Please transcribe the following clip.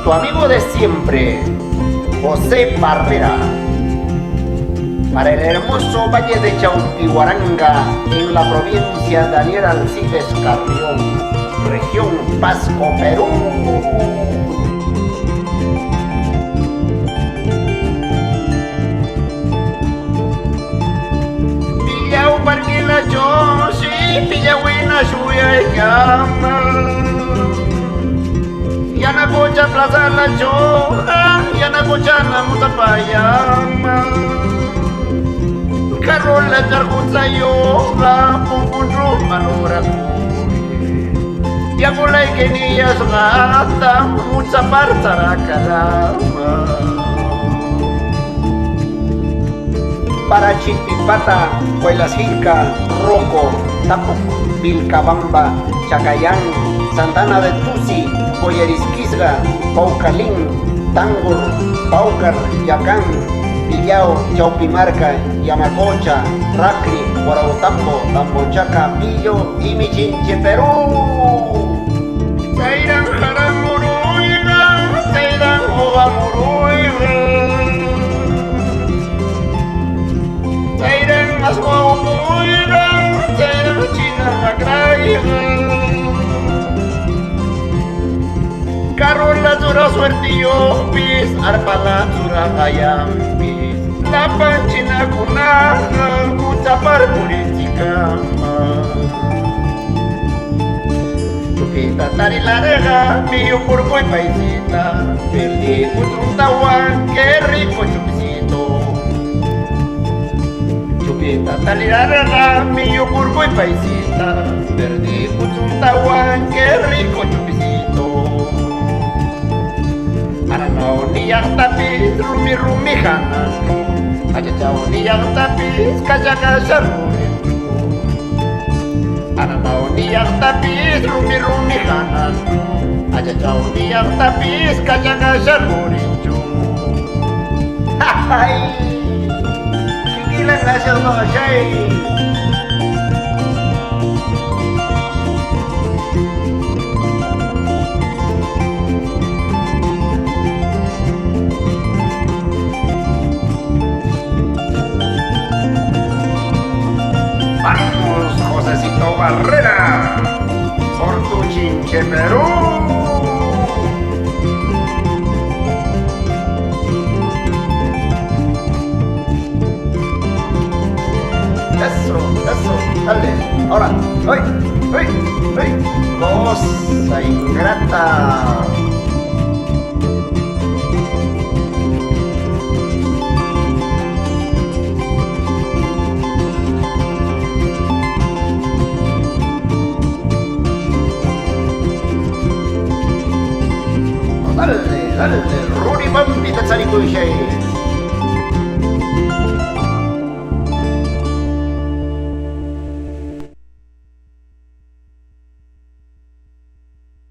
Tu amigo de siempre, José Barrera, para el hermoso valle de Chaumpihuaranga, en la provincia Daniel Alcides Carrión, región Pasco, Perú. Pillau parquila yo, sí, pilla buena lluvia y cama. Yana cocha plaza la choja, yana cocha na mutapayama. Carola charcuza yoga, punpunru manura kuri. Yakulay keniyas gata, mucha partara kalama. Para Chipipata, Huaylasjilca, Roco, Tapuc, Vilcabamba, Chacayán, Santana de Tusi, Coyerisquisga, Paucalín, Tangur, Paucar, Yacán, Villao, Chaupimarca, Yamacocha, Racri, Guarautambo, Tambochaca, Pillo y Michinche, Perú. Sairan Jaramuruiga, Sairan Ogamuruiga, Sairan Masguaumuiga, Sairan Chinamacraiga. Carola zura suertillo pis, arpala zura ayampis. La panchina kunaja, kuchapar purichikama. Chupita tarilareja, mío purco y paisita. Perdí kuchuntawan, qué rico chupicito. Chupita tarilareja, mío purco y paisita. Perdí kuchuntawan, qué rico chupicito. Aranao niyang tapis, rumi hananu. Ajajao niyang tapis, kajaka sarurindu. Aranao niyang tapis, rumi hananu. Ajajao niyang tapis, kajaka sarurindu. Hay, kikilang nasa mga siya'y. Vamos, Josecito Barrera, por tu Chinche, Perú. Eso, dale, ahora, ¡ay! Cosa ingrata. Dale, Ruri Bambi Tatsarikushei.